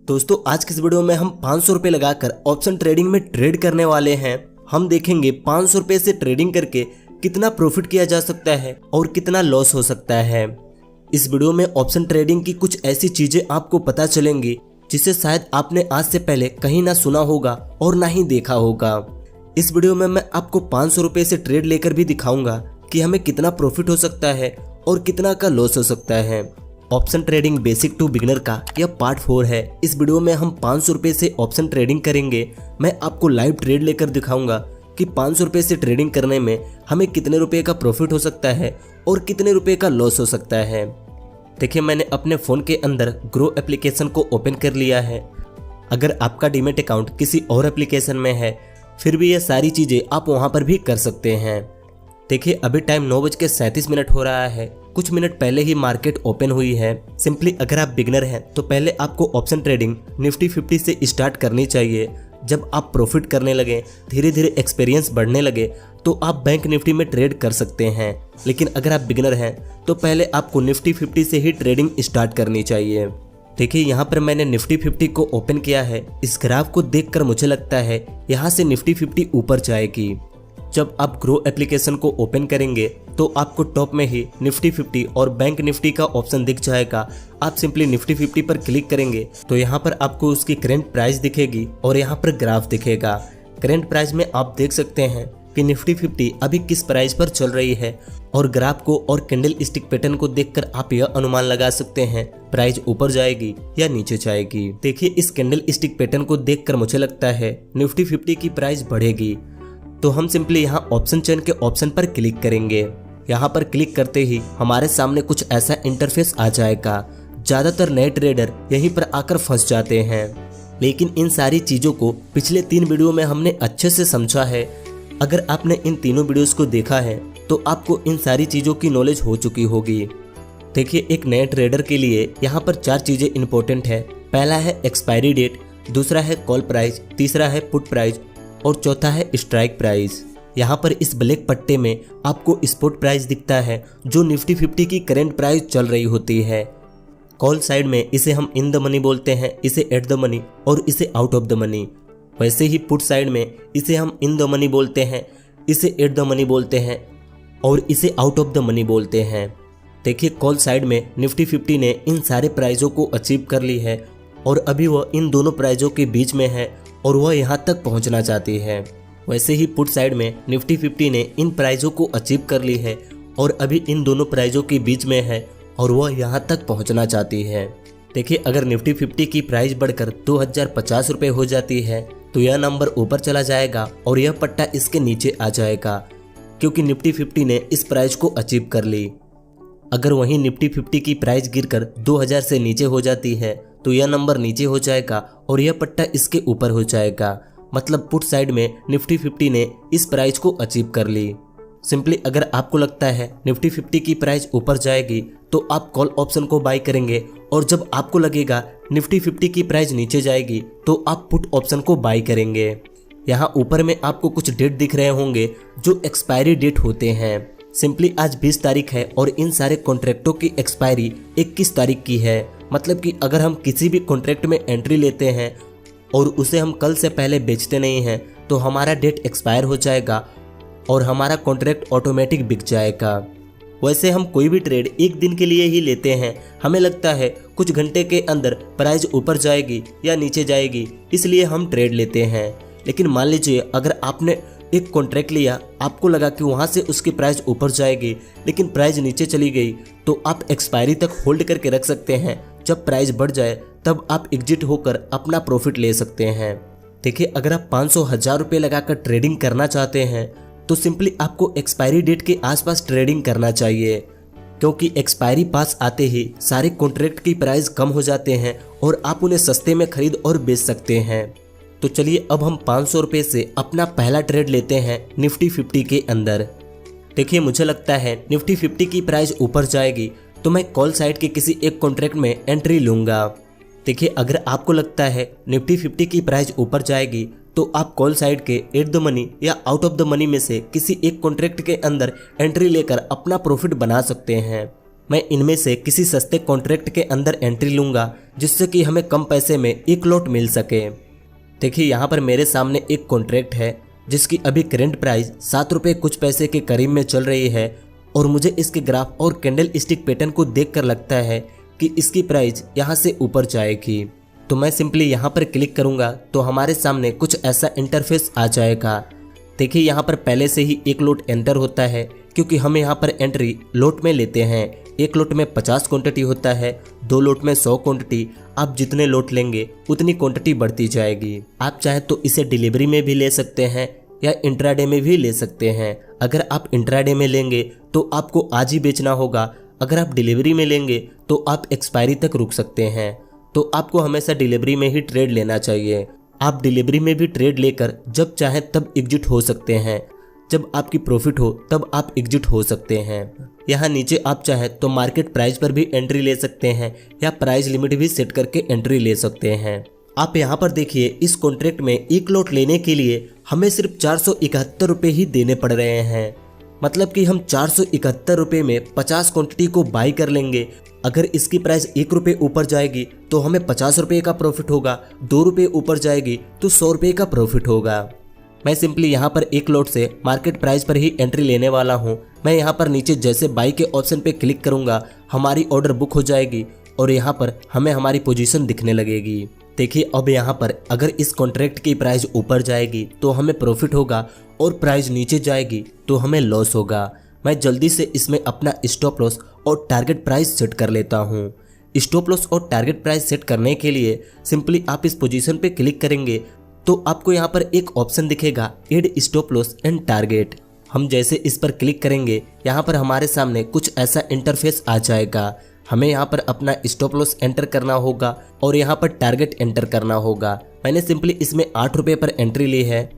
दोस्तों आज की इस वीडियो में हम 500 रुपए लगाकर ऑप्शन ट्रेडिंग में ट्रेड करने वाले हैं। हम देखेंगे 500 रुपए से ट्रेडिंग करके कितना प्रॉफिट किया जा सकता है और कितना लॉस हो सकता है। इस वीडियो में ऑप्शन ट्रेडिंग की कुछ ऐसी चीजें आपको पता चलेंगी जिसे शायद आपने आज से पहले कहीं ना सुना होगा और ना ही देखा होगा। इस वीडियो में मैं आपको 500 रुपए से ट्रेड लेकर भी दिखाऊंगा कि हमें कितना प्रॉफिट हो सकता है और कितना का लॉस हो सकता है। Option trading basic to beginner का यह पार्ट 4 है। इस वीडियो में हम 500 रुपए से ऑप्शन ट्रेडिंग करेंगे। मैं आपको लाइव ट्रेड लेकर दिखाऊंगा कि 500 रुपए से ट्रेडिंग करने में हमें कितने रुपए का प्रॉफिट हो सकता है और कितने रुपए का लॉस हो सकता है। देखिए मैंने अपने फ़ोन के अंदर ग्रो एप्लीकेशन को ओपन कर लिया है। अगर आपका डीमैट अकाउंट किसी और एप्लीकेशन में है फिर भी ये सारी चीज़ें आप वहाँ पर भी कर सकते हैं। देखिए अभी टाइम 9:37 हो रहा है। कुछ मिनट पहले ही मार्केट ओपन हुई है। सिंपली अगर आप बिगनर हैं तो पहले आपको ऑप्शन ट्रेडिंग निफ्टी 50 से स्टार्ट करनी चाहिए। जब आप प्रॉफिट करने लगे, धीरे धीरे एक्सपीरियंस बढ़ने लगे तो आप बैंक निफ्टी में ट्रेड कर सकते हैं। लेकिन अगर आप बिगनर हैं तो पहले आपको निफ्टी 50 से ही ट्रेडिंग स्टार्ट करनी चाहिए। देखिए यहाँ पर मैंने निफ्टी 50 को ओपन किया है। इस ग्राफ को देखकर मुझे लगता है यहाँ से निफ्टी 50 ऊपर जाएगी। जब आप ग्रो एप्लीकेशन को ओपन करेंगे तो आपको टॉप में ही निफ्टी 50 और बैंक निफ्टी का ऑप्शन दिख जाएगा। आप सिंपली निफ्टी 50 पर क्लिक करेंगे तो यहाँ पर आपको उसकी करंट प्राइस दिखेगी और यहाँ पर ग्राफ दिखेगा। करंट प्राइस में आप देख सकते हैं कि निफ्टी 50 अभी किस प्राइस पर चल रही है और ग्राफ को और कैंडल स्टिक पैटर्न को देखकर आप यह अनुमान लगा सकते हैं प्राइस ऊपर जाएगी या नीचे जाएगी। देखिए इस कैंडल स्टिक पैटर्न को देखकर मुझे लगता है निफ्टी 50 की प्राइस बढ़ेगी। तो हम सिंपली यहाँ ऑप्शन चेन के ऑप्शन पर क्लिक करेंगे। यहाँ पर क्लिक करते ही हमारे सामने कुछ ऐसा इंटरफेस आ जाएगा। ज़्यादातर नए ट्रेडर यहीं पर आकर फंस जाते हैं, लेकिन इन सारी चीज़ों को पिछले 3 वीडियो में हमने अच्छे से समझा है। अगर आपने इन तीनों वीडियोस को देखा है तो आपको इन सारी चीज़ों की नॉलेज हो चुकी होगी। देखिए एक नए ट्रेडर के लिए यहाँ पर 4 चीज़ें इंपॉर्टेंट है। पहला है एक्सपायरी डेट, दूसरा है कॉल प्राइस, तीसरा है पुट प्राइस और चौथा है स्ट्राइक प्राइस। यहाँ पर इस ब्लैक पट्टे में आपको स्पॉट प्राइस दिखता है जो निफ्टी 50 की करंट प्राइस चल रही होती है। कॉल साइड में इसे हम इन द मनी बोलते हैं, इसे एट द मनी और इसे आउट ऑफ द मनी। वैसे ही पुट साइड में इसे हम इन द मनी बोलते हैं, इसे एट द मनी बोलते हैं और इसे आउट ऑफ द मनी बोलते हैं। देखिए कॉल साइड में निफ्टी 50 ने इन सारे प्राइजों को अचीव कर ली है और अभी वह इन दोनों प्राइजों के बीच में है और वह यहाँ तक पहुँचना चाहती है। वैसे ही पुट साइड में निफ्टी 50 ने इन प्राइजों को अचीव कर ली है और अभी इन दोनों प्राइजों के बीच में है और वह यहाँ तक पहुँचना चाहती है। देखिए अगर निफ्टी 50 की प्राइस बढ़कर 2050 रुपये हो जाती है तो यह नंबर ऊपर चला जाएगा और यह पट्टा इसके नीचे आ जाएगा क्योंकि निफ्टी 50 ने इस प्राइस को अचीव कर ली। अगर वहीं निफ्टी 50 की प्राइस गिरकर 2000 से नीचे हो जाती है तो यह नंबर नीचे हो जाएगा और यह पट्टा इसके ऊपर हो जाएगा। मतलब पुट साइड में निफ्टी 50 ने इस प्राइस को अचीव कर ली। सिंपली अगर आपको लगता है निफ्टी 50 की प्राइस ऊपर जाएगी तो आप कॉल ऑप्शन को बाय करेंगे और जब आपको लगेगा निफ्टी 50 की प्राइस नीचे जाएगी तो आप पुट ऑप्शन को बाय करेंगे। यहाँ ऊपर में आपको कुछ डेट दिख रहे होंगे जो एक्सपायरी डेट होते हैं। सिंपली आज 20 तारीख है और इन सारे कॉन्ट्रैक्टों की एक्सपायरी 21 तारीख की है। मतलब कि अगर हम किसी भी कॉन्ट्रैक्ट में एंट्री लेते हैं और उसे हम कल से पहले बेचते नहीं हैं तो हमारा डेट एक्सपायर हो जाएगा और हमारा कॉन्ट्रैक्ट ऑटोमेटिक बिक जाएगा। वैसे हम कोई भी ट्रेड एक दिन के लिए ही लेते हैं। हमें लगता है कुछ घंटे के अंदर प्राइस ऊपर जाएगी या नीचे जाएगी, इसलिए हम ट्रेड लेते हैं। लेकिन मान लीजिए अगर आपने एक कॉन्ट्रैक्ट लिया, आपको लगा कि वहाँ से उसकी प्राइस ऊपर जाएगी लेकिन प्राइस नीचे चली गई तो आप एक्सपायरी तक होल्ड करके रख सकते हैं। जब प्राइस बढ़ जाए तब आप एग्जिट होकर अपना प्रॉफिट ले सकते हैं। देखिए अगर आप 500,000 रुपये लगाकर ट्रेडिंग करना चाहते हैं तो सिंपली आपको एक्सपायरी डेट के आसपास ट्रेडिंग करना चाहिए क्योंकि एक्सपायरी पास आते ही सारे कॉन्ट्रैक्ट की प्राइस कम हो जाते हैं और आप उन्हें सस्ते में खरीद और बेच सकते हैं। तो चलिए अब हम 500 रुपये से अपना पहला ट्रेड लेते हैं निफ्टी 50 के अंदर। देखिए मुझे लगता है निफ्टी 50 की प्राइस ऊपर जाएगी तो मैं कॉल साइड के किसी एक कॉन्ट्रैक्ट में एंट्री लूँगा। देखिए अगर आपको लगता है निफ्टी 50 की प्राइस ऊपर जाएगी तो आप कॉल साइड के एट द मनी या आउट ऑफ द मनी में से किसी एक कॉन्ट्रैक्ट के अंदर एंट्री लेकर अपना प्रॉफिट बना सकते हैं। मैं इनमें से किसी सस्ते कॉन्ट्रैक्ट के अंदर एंट्री लूँगा जिससे कि हमें कम पैसे में एक लॉट मिल सके। देखिए यहाँ पर मेरे सामने एक कॉन्ट्रैक्ट है जिसकी अभी करंट प्राइस 7 रुपये कुछ पैसे के करीब में चल रही है और मुझे इसके ग्राफ और कैंडल स्टिक पैटर्न को देखकर लगता है कि इसकी प्राइस यहाँ से ऊपर जाएगी। तो मैं सिंपली यहाँ पर क्लिक करूँगा तो हमारे सामने कुछ ऐसा इंटरफेस आ जाएगा। देखिए यहाँ पर पहले से ही एक लोट एंटर होता है क्योंकि हम यहाँ पर एंट्री लोट में लेते हैं। एक लोट में 50 क्वांटिटी होता है, 2 लोट में 100 क्वांटिटी। आप जितने लोट लेंगे उतनी क्वांटिटी बढ़ती जाएगी। आप चाहे तो इसे डिलीवरी में भी ले सकते हैं या इंट्राडे में भी ले सकते हैं। अगर आप इंट्राडे में लेंगे तो आपको आज ही बेचना होगा, अगर आप डिलीवरी में लेंगे तो आप एक्सपायरी तक रुक सकते हैं। तो आपको हमेशा डिलीवरी में ही ट्रेड लेना चाहिए। आप डिलीवरी में भी ट्रेड लेकर जब चाहे तब एग्जिट हो सकते हैं, जब आपकी प्रॉफिट हो तब आप एग्जिट हो सकते हैं। यहाँ नीचे आप चाहे तो मार्केट प्राइस पर भी एंट्री ले सकते हैं या प्राइस लिमिट भी सेट करके एंट्री ले सकते हैं। आप यहाँ पर देखिए इस कॉन्ट्रैक्ट में एक लॉट लेने के लिए हमें सिर्फ 471 रुपये ही देने पड़ रहे हैं। मतलब कि हम 471 रुपये में 50 क्वांटिटी को बाई कर लेंगे। अगर इसकी प्राइस 1 रुपये ऊपर जाएगी तो हमें 50 रुपये का प्रॉफिट होगा, 2 रुपये ऊपर जाएगी तो 100 रुपये का प्रॉफिट होगा। मैं सिंपली यहाँ पर एक लॉट से मार्केट प्राइस पर ही एंट्री लेने वाला हूँ। मैं यहाँ पर नीचे जैसे बाई के ऑप्शन पे क्लिक करूँगा हमारी ऑर्डर बुक हो जाएगी और यहाँ पर हमें हमारी पोजीशन दिखने लगेगी। देखिए अब यहाँ पर अगर इस कॉन्ट्रैक्ट की प्राइस ऊपर जाएगी तो हमें प्रॉफिट होगा और प्राइस नीचे जाएगी तो हमें लॉस होगा। मैं जल्दी से इसमें अपना स्टॉप लॉस और टारगेट प्राइस सेट कर लेता हूँ। स्टॉप लॉस और टारगेट प्राइस सेट करने के लिए सिंपली आप इस पोजीशन पे क्लिक करेंगे तो आपको यहाँ पर एक ऑप्शन दिखेगा add stop loss and target. हम जैसे इस पर क्लिक करेंगे यहाँ पर हमारे सामने कुछ ऐसा इंटरफेस आ जाएगा। हमें यहाँ पर अपना स्टॉप लॉस एंटर करना होगा और यहाँ पर टारगेट एंटर करना होगा। मैंने सिंपली इसमें 8 रुपये पर एंट्री ली है।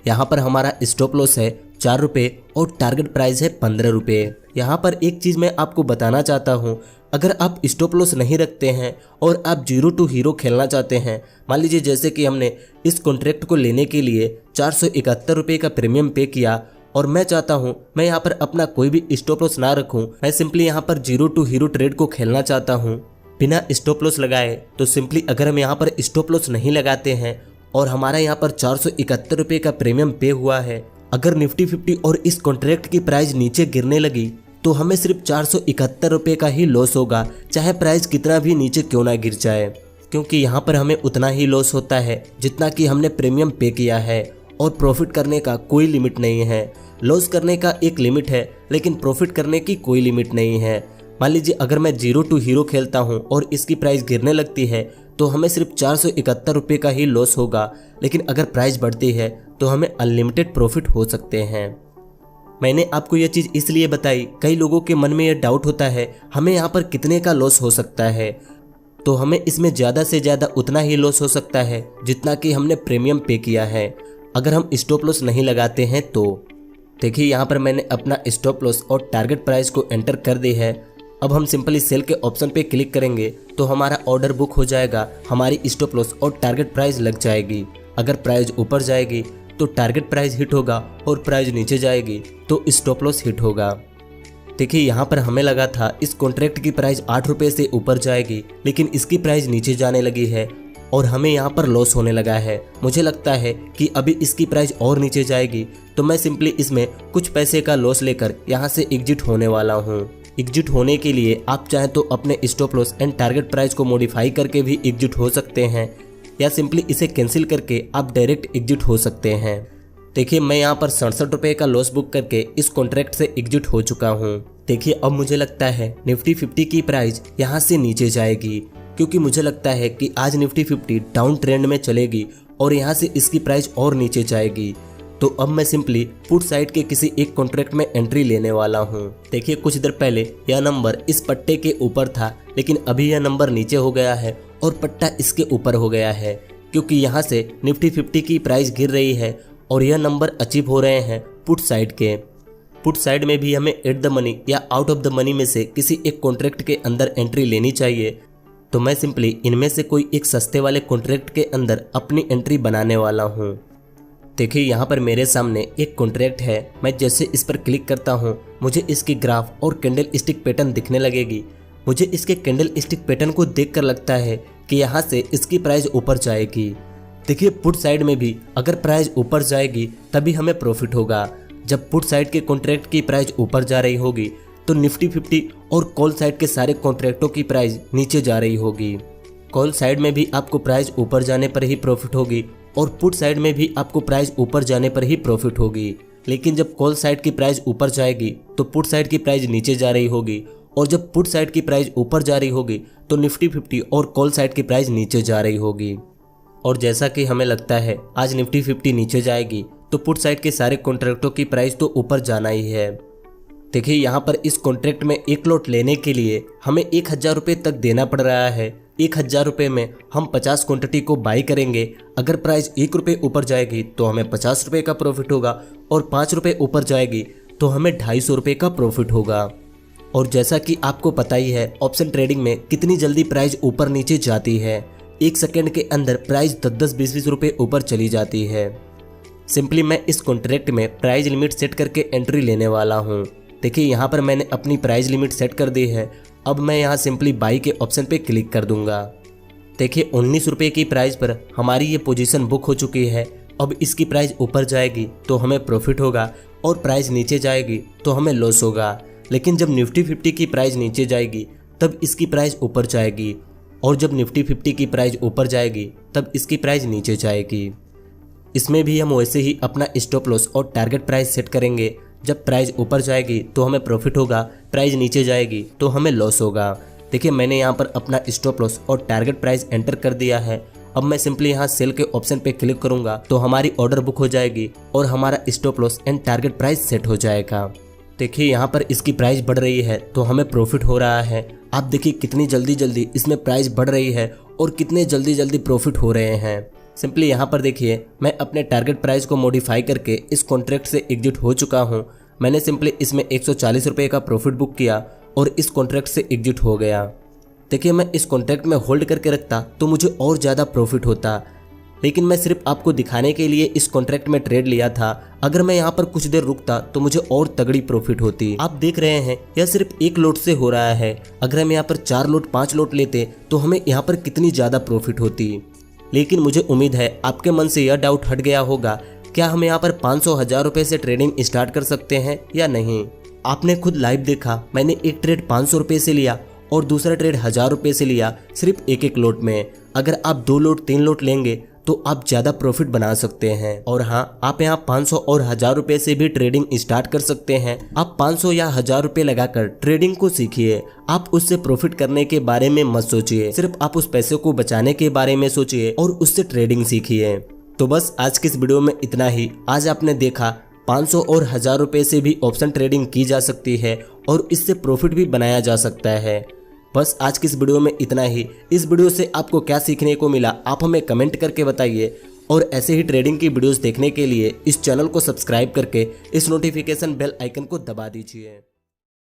यहाँ पर हमारा स्टॉप लॉस है 4 रुपये और टारगेट प्राइस है 15 रुपये। यहाँ पर एक चीज़ मैं आपको बताना चाहता हूँ, अगर आप स्टॉप लॉस नहीं रखते हैं और आप 0 टू हीरो खेलना चाहते हैं, मान लीजिए जैसे कि हमने इस कॉन्ट्रैक्ट को लेने के लिए 471 रुपये का प्रीमियम पे किया और मैं चाहता हूँ मैं यहाँ पर अपना कोई भी स्टॉप लॉस ना रखूँ, मैं सिंपली यहाँ पर 0 टू हीरो ट्रेड को खेलना चाहता हूँ बिना स्टॉप लॉस लगाए। तो सिंपली अगर हम यहाँ पर स्टॉप लॉस नहीं लगाते हैं और हमारा यहाँ पर 471 रुपये का प्रीमियम पे हुआ है, अगर निफ्टी 50 और इस कॉन्ट्रैक्ट की प्राइस नीचे गिरने लगी तो हमें सिर्फ 471 रुपये का ही लॉस होगा, चाहे प्राइस कितना भी नीचे क्यों ना गिर जाए, क्योंकि यहाँ पर हमें उतना ही लॉस होता है जितना कि हमने प्रीमियम पे किया है और प्रॉफिट करने का कोई लिमिट नहीं है। लॉस करने का एक लिमिट है लेकिन प्रॉफिट करने की कोई लिमिट नहीं है। मान लीजिए अगर मैं 0 टू हीरो खेलता हूँ और इसकी प्राइस गिरने लगती है तो हमें सिर्फ 471 रुपये का ही लॉस होगा, लेकिन अगर प्राइस बढ़ती है तो हमें अनलिमिटेड प्रॉफिट हो सकते हैं। मैंने आपको यह चीज़ इसलिए बताई, कई लोगों के मन में यह डाउट होता है हमें यहाँ पर कितने का लॉस हो सकता है। तो हमें इसमें ज़्यादा से ज़्यादा उतना ही लॉस हो सकता है जितना कि हमने प्रीमियम पे किया है, अगर हम स्टॉप लॉस नहीं लगाते हैं तो। देखिए यहाँ पर मैंने अपना स्टॉप लॉस और टारगेट प्राइस को एंटर कर दी है। अब हम सिंपली सेल के ऑप्शन पे क्लिक करेंगे तो हमारा ऑर्डर बुक हो जाएगा, हमारी स्टॉप लॉस और टारगेट प्राइस लग जाएगी। अगर प्राइस ऊपर जाएगी तो टारगेट प्राइस हिट होगा और प्राइस नीचे जाएगी तो स्टॉप लॉस हिट होगा। देखिए यहाँ पर हमें लगा था इस कॉन्ट्रैक्ट की प्राइस 8 रुपये से ऊपर जाएगी, लेकिन इसकी प्राइस नीचे जाने लगी है और हमें यहाँ पर लॉस होने लगा है। मुझे लगता है कि अभी इसकी प्राइस और नीचे जाएगी तो मैं सिंपली इसमें कुछ पैसे का लॉस लेकर यहाँ से एग्जिट होने वाला हूँ। एग्जिट होने के लिए आप चाहें तो अपने stop loss and target price को मॉडिफाई करके भी एग्जिट हो सकते हैं या सिंपली इसे कैंसिल करके आप डायरेक्ट एग्जिट हो सकते हैं। देखिए मैं यहाँ पर 67 रुपये का लॉस बुक करके इस कॉन्ट्रैक्ट से एग्जिट हो चुका हूँ। देखिए अब मुझे लगता है निफ्टी 50 की प्राइस यहाँ से नीचे जाएगी, क्योंकि मुझे लगता है कि आज निफ्टी 50 डाउन ट्रेंड में चलेगी और यहाँ से इसकी प्राइस और नीचे जाएगी। तो अब मैं सिंपली पुट साइड के किसी एक कॉन्ट्रैक्ट में एंट्री लेने वाला हूँ। देखिए कुछ देर पहले यह नंबर इस पट्टे के ऊपर था, लेकिन अभी यह नंबर नीचे हो गया है और पट्टा इसके ऊपर हो गया है, क्योंकि यहाँ से निफ्टी 50 की प्राइस गिर रही है और यह नंबर अचीव हो रहे हैं पुट साइड के। पुट साइड में भी हमें एट द मनी या आउट ऑफ द मनी में से किसी एक कॉन्ट्रैक्ट के अंदर एंट्री लेनी चाहिए। तो मैं सिंपली इनमें से कोई एक सस्ते वाले कॉन्ट्रैक्ट के अंदर अपनी एंट्री बनाने वाला हूँ। देखिए यहाँ पर मेरे सामने एक कॉन्ट्रैक्ट है। मैं जैसे इस पर क्लिक करता हूँ मुझे इसकी ग्राफ और कैंडल स्टिक पैटर्न दिखने लगेगी। मुझे इसके कैंडल स्टिक पैटर्न को देखकर लगता है कि यहाँ से इसकी प्राइस ऊपर जाएगी। देखिए पुट साइड में भी अगर प्राइस ऊपर जाएगी तभी हमें प्रॉफिट होगा। जब पुट साइड के कॉन्ट्रैक्ट की प्राइस ऊपर जा रही होगी तो निफ्टी 50 और कॉल साइड के सारे कॉन्ट्रैक्टों की प्राइस नीचे जा रही होगी। कॉल साइड में भी आपको प्राइस ऊपर जाने पर ही प्रॉफिट होगी और पुट साइड में भी आपको प्राइस ऊपर जाने पर ही प्रॉफिट होगी। लेकिन जब कॉल साइड की प्राइस ऊपर जाएगी तो पुट साइड की प्राइस नीचे जा रही होगी और जब पुट साइड की प्राइस ऊपर जा रही होगी तो निफ्टी 50 और कॉल साइड की प्राइस नीचे जा रही होगी। और जैसा कि हमें लगता है आज निफ्टी 50 नीचे जाएगी तो पुट साइड के सारे कॉन्ट्रैक्टों की प्राइस तो ऊपर जाना ही है। देखिए यहाँ पर इस कॉन्ट्रैक्ट में एक लॉट लेने के लिए हमें 1000 रुपये तक देना पड़ रहा है। 1000 रुपये में हम 50 क्वांटिटी को बाई करेंगे। अगर प्राइस 1 रुपये ऊपर जाएगी तो हमें 50 रुपये का प्रॉफिट होगा और 5 रुपये ऊपर जाएगी तो हमें 250 रुपये का प्रॉफिट होगा। और जैसा कि आपको पता ही है ऑप्शन ट्रेडिंग में कितनी जल्दी प्राइस ऊपर नीचे जाती है। 1 सेकेंड के अंदर प्राइस 10-10, 20-20 रुपये ऊपर चली जाती है। सिंपली मैं इस कॉन्ट्रैक्ट में प्राइस लिमिट सेट करके एंट्री लेने वाला हूँ। देखिए यहाँ पर मैंने अपनी प्राइस लिमिट सेट कर दी है। अब मैं यहाँ सिंपली बाई के ऑप्शन पे क्लिक कर दूंगा। देखिए 19 रुपये की प्राइस पर हमारी ये पोजीशन बुक हो चुकी है। अब इसकी प्राइस ऊपर जाएगी तो हमें प्रॉफिट होगा और प्राइस नीचे जाएगी तो हमें लॉस होगा। लेकिन जब निफ्टी 50 की प्राइस नीचे जाएगी तब इसकी प्राइस ऊपर जाएगी और जब निफ्टी 50 की प्राइस ऊपर जाएगी तब इसकी प्राइस नीचे जाएगी। इसमें भी हम वैसे ही अपना स्टॉप लॉस और टारगेट प्राइस सेट करेंगे। जब प्राइस ऊपर जाएगी तो हमें प्रॉफिट होगा, प्राइस नीचे जाएगी तो हमें लॉस होगा। देखिए मैंने यहाँ पर अपना स्टॉप लॉस और टारगेट प्राइस एंटर कर दिया है। अब मैं सिंपली यहाँ सेल के ऑप्शन पे क्लिक करूंगा तो हमारी ऑर्डर बुक हो जाएगी और हमारा stop loss and target price set हो जाएगा। देखिए यहाँ पर इसकी प्राइस बढ़ रही है तो हमें प्रॉफिट हो रहा है। आप देखिए कितनी जल्दी जल्दी इसमें प्राइस बढ़ रही है और कितने जल्दी जल्दी प्रॉफिट हो रहे हैं। सिंपली यहाँ पर देखिए मैं अपने टारगेट प्राइस को मॉडिफाई करके इस कॉन्ट्रैक्ट से एग्जिट हो चुका हूँ। मैंने सिंपली इसमें 140 रुपये का प्रॉफिट बुक किया और इस कॉन्ट्रैक्ट से एग्जिट हो गया। देखिए मैं इस कॉन्ट्रैक्ट में होल्ड करके रखता तो मुझे और ज़्यादा प्रॉफिट होता, लेकिन मैं सिर्फ आपको दिखाने के लिए इस कॉन्ट्रैक्ट में ट्रेड लिया था। अगर मैं यहाँ पर कुछ देर रुकता तो मुझे और तगड़ी प्रॉफिट होती। आप देख रहे हैं यह सिर्फ 1 लोट से हो रहा है। अगर हम यहाँ पर 4 लोट 5 लोट लेते तो हमें यहाँ पर कितनी ज़्यादा प्रॉफिट होती। लेकिन मुझे उम्मीद है आपके मन से यह डाउट हट गया होगा, क्या हम यहाँ पर 500-1000 रुपये से ट्रेडिंग स्टार्ट कर सकते हैं या नहीं। आपने खुद लाइव देखा, मैंने एक ट्रेड 500 रुपये से लिया और दूसरा ट्रेड 1000 रुपये से लिया, सिर्फ एक लोट में। अगर आप 2 लोट 3 लोट लेंगे तो आप ज़्यादा प्रॉफिट बना सकते हैं। और हाँ, आप यहाँ 500 और 1000 रुपये से भी ट्रेडिंग स्टार्ट कर सकते हैं। आप 500 या 1000 रुपये लगाकर ट्रेडिंग को सीखिए। आप उससे प्रॉफिट करने के बारे में मत सोचिए, सिर्फ आप उस पैसे को बचाने के बारे में सोचिए और उससे ट्रेडिंग सीखिए। तो बस आज की इस वीडियो में इतना ही। आज आपने देखा 500 और 1000 रुपये से भी ऑप्शन ट्रेडिंग की जा सकती है और इससे प्रॉफिट भी बनाया जा सकता है। बस आज की इस वीडियो में इतना ही। इस वीडियो से आपको क्या सीखने को मिला आप हमें कमेंट करके बताइए और ऐसे ही ट्रेडिंग की वीडियोस देखने के लिए इस चैनल को सब्सक्राइब करके इस नोटिफिकेशन बेल आइकन को दबा दीजिए।